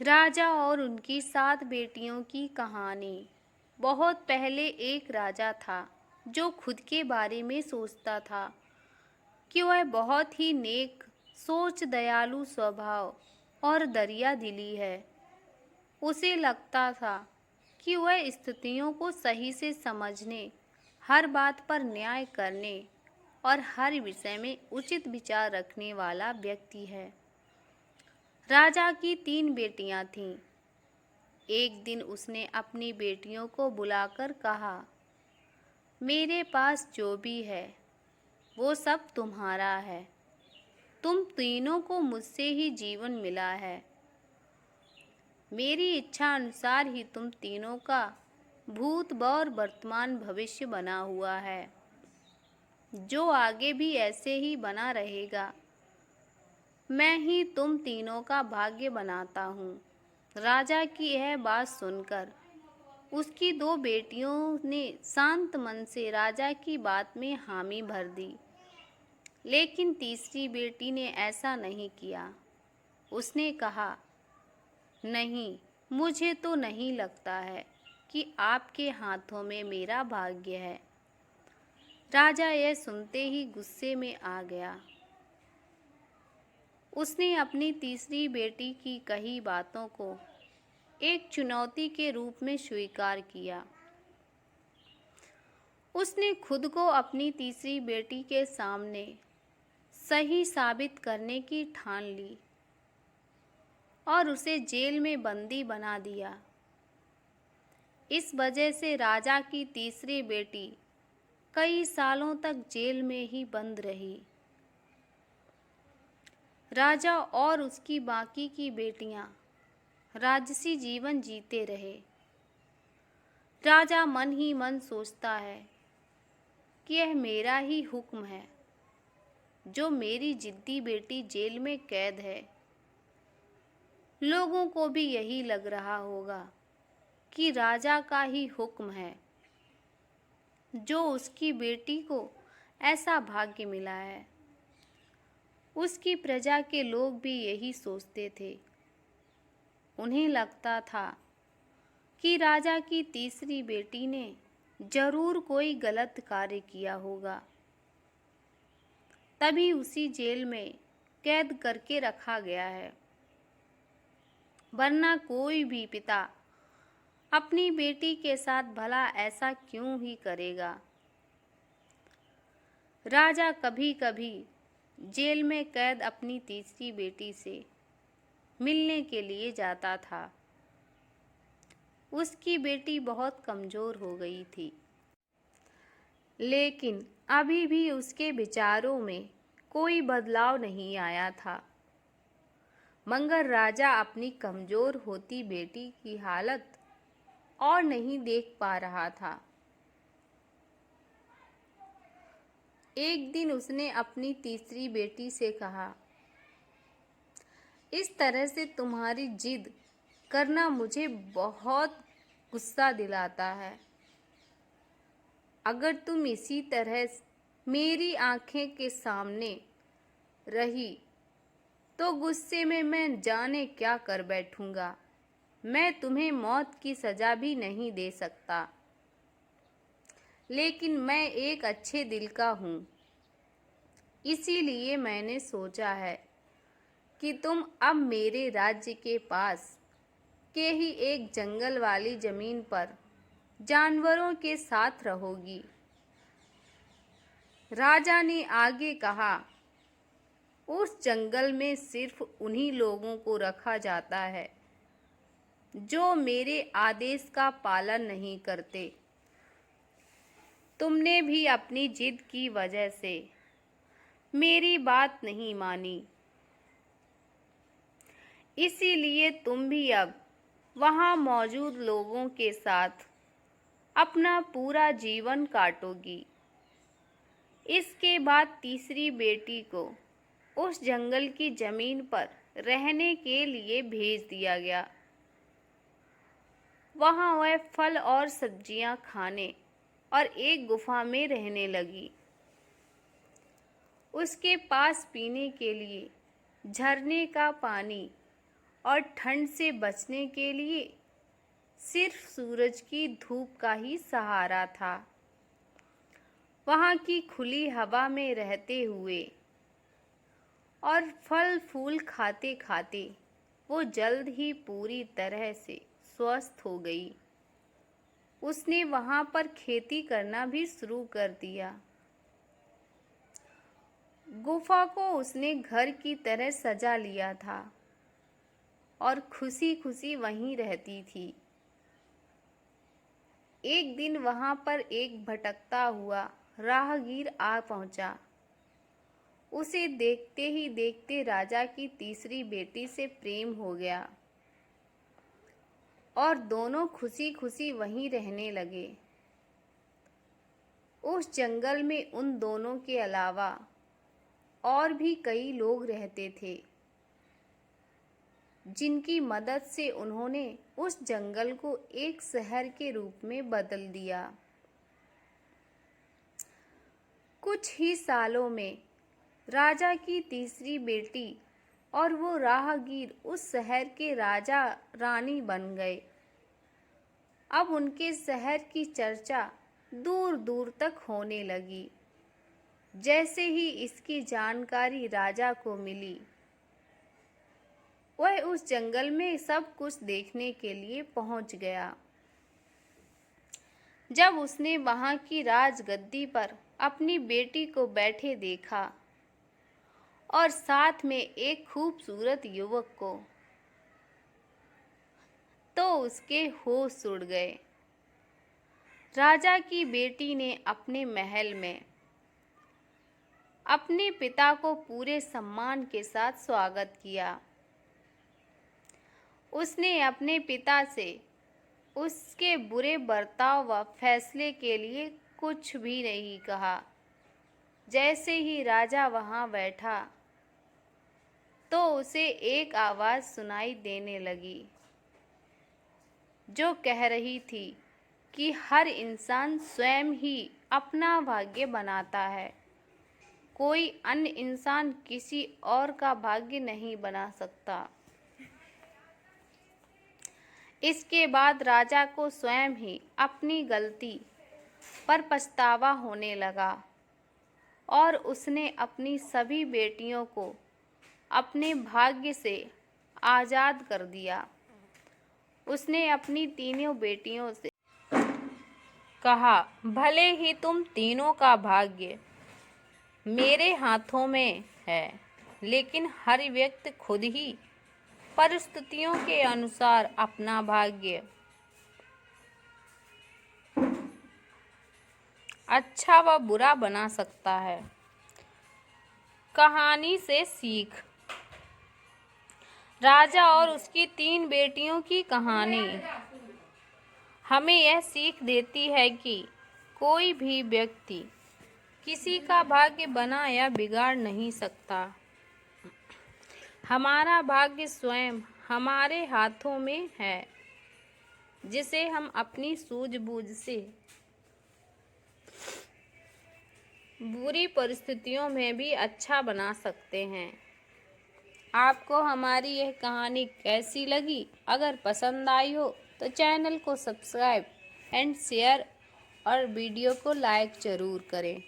राजा और उनकी 7 बेटियों की कहानी। बहुत पहले एक राजा था जो खुद के बारे में सोचता था कि वह बहुत ही नेक सोच, दयालु स्वभाव और दरिया दिली है। उसे लगता था कि वह स्थितियों को सही से समझने, हर बात पर न्याय करने और हर विषय में उचित विचार रखने वाला व्यक्ति है। राजा की 3 बेटियां थीं। एक दिन उसने अपनी बेटियों को बुलाकर कहा, मेरे पास जो भी है वो सब तुम्हारा है। तुम तीनों को मुझसे ही जीवन मिला है। मेरी इच्छा अनुसार ही तुम तीनों का भूत और वर्तमान भविष्य बना हुआ है, जो आगे भी ऐसे ही बना रहेगा। मैं ही तुम तीनों का भाग्य बनाता हूँ। राजा की यह बात सुनकर उसकी 2 बेटियों ने शांत मन से राजा की बात में हामी भर दी, लेकिन तीसरी बेटी ने ऐसा नहीं किया। उसने कहा, नहीं, मुझे तो नहीं लगता है कि आपके हाथों में मेरा भाग्य है। राजा यह सुनते ही गुस्से में आ गया। उसने अपनी तीसरी बेटी की कही बातों को एक चुनौती के रूप में स्वीकार किया। उसने खुद को अपनी तीसरी बेटी के सामने सही साबित करने की ठान ली और उसे जेल में बंदी बना दिया। इस वजह से राजा की तीसरी बेटी कई सालों तक जेल में ही बंद रही। राजा और उसकी बाकी की बेटियां राजसी जीवन जीते रहे। राजा मन ही मन सोचता है कि यह मेरा ही हुक्म है, जो मेरी जिद्दी बेटी जेल में कैद है। लोगों को भी यही लग रहा होगा कि राजा का ही हुक्म है, जो उसकी बेटी को ऐसा भाग्य मिला है। उसकी प्रजा के लोग भी यही सोचते थे। उन्हें लगता था कि राजा की तीसरी बेटी ने जरूर कोई गलत कार्य किया होगा, तभी उसी जेल में कैद करके रखा गया है। वरना कोई भी पिता अपनी बेटी के साथ भला ऐसा क्यों ही करेगा। राजा कभी कभी जेल में कैद अपनी तीसरी बेटी से मिलने के लिए जाता था। उसकी बेटी बहुत कमज़ोर हो गई थी, लेकिन अभी भी उसके विचारों में कोई बदलाव नहीं आया था। मगर राजा अपनी कमज़ोर होती बेटी की हालत और नहीं देख पा रहा था। एक दिन उसने अपनी तीसरी बेटी से कहा, इस तरह से तुम्हारी जिद करना मुझे बहुत गुस्सा दिलाता है। अगर तुम इसी तरह मेरी आंखें के सामने रही तो गुस्से में मैं जाने क्या कर बैठूंगा। मैं तुम्हें मौत की सज़ा भी नहीं दे सकता, लेकिन मैं एक अच्छे दिल का हूँ। इसीलिए मैंने सोचा है कि तुम अब मेरे राज्य के पास के ही एक जंगल वाली ज़मीन पर जानवरों के साथ रहोगी। राजा ने आगे कहा, उस जंगल में सिर्फ उन्हीं लोगों को रखा जाता है जो मेरे आदेश का पालन नहीं करते। तुमने भी अपनी जिद की वजह से मेरी बात नहीं मानी, इसीलिए तुम भी अब वहाँ मौजूद लोगों के साथ अपना पूरा जीवन काटोगी। इसके बाद तीसरी बेटी को उस जंगल की जमीन पर रहने के लिए भेज दिया गया। वहाँ वह फल और सब्जियां खाने और एक गुफा में रहने लगी। उसके पास पीने के लिए झरने का पानी और ठंड से बचने के लिए सिर्फ सूरज की धूप का ही सहारा था। वहाँ की खुली हवा में रहते हुए और फल फूल खाते खाते वो जल्द ही पूरी तरह से स्वस्थ हो गई। उसने वहाँ पर खेती करना भी शुरू कर दिया। गुफा को उसने घर की तरह सजा लिया था और खुशी खुशी वहीं रहती थी। एक दिन वहाँ पर एक भटकता हुआ राहगीर आ पहुँचा। उसे देखते ही देखते राजा की तीसरी बेटी से प्रेम हो गया और दोनों खुशी खुशी वहीं रहने लगे। उस जंगल में उन दोनों के अलावा और भी कई लोग रहते थे, जिनकी मदद से उन्होंने उस जंगल को एक शहर के रूप में बदल दिया। कुछ ही सालों में राजा की तीसरी बेटी और वो राहगीर उस शहर के राजा रानी बन गए। अब उनके शहर की चर्चा दूर दूर तक होने लगी। जैसे ही इसकी जानकारी राजा को मिली, वह उस जंगल में सब कुछ देखने के लिए पहुंच गया। जब उसने वहां की राजगद्दी पर अपनी बेटी को बैठे देखा और साथ में एक खूबसूरत युवक को, तो उसके होश उड़ गए। राजा की बेटी ने अपने महल में अपने पिता को पूरे सम्मान के साथ स्वागत किया। उसने अपने पिता से उसके बुरे बर्ताव व फैसले के लिए कुछ भी नहीं कहा। जैसे ही राजा वहां बैठा तो उसे एक आवाज़ सुनाई देने लगी, जो कह रही थी कि हर इंसान स्वयं ही अपना भाग्य बनाता है, कोई अन्य इंसान किसी और का भाग्य नहीं बना सकता। इसके बाद राजा को स्वयं ही अपनी गलती पर पछतावा होने लगा और उसने अपनी सभी बेटियों को अपने भाग्य से आज़ाद कर दिया। उसने अपनी तीनों बेटियों से कहा, भले ही तुम तीनों का भाग्य मेरे हाथों में है, लेकिन हर व्यक्ति खुद ही परिस्थितियों के अनुसार अपना भाग्य अच्छा व बुरा बना सकता है। कहानी से सीख। राजा और उसकी 3 बेटियों की कहानी हमें यह सीख देती है कि कोई भी व्यक्ति किसी का भाग्य बना या बिगाड़ नहीं सकता। हमारा भाग्य स्वयं हमारे हाथों में है, जिसे हम अपनी सूझबूझ से बुरी परिस्थितियों में भी अच्छा बना सकते हैं। आपको हमारी यह कहानी कैसी लगी? अगर पसंद आई हो तो चैनल को सब्सक्राइब एंड शेयर और वीडियो को लाइक ज़रूर करें।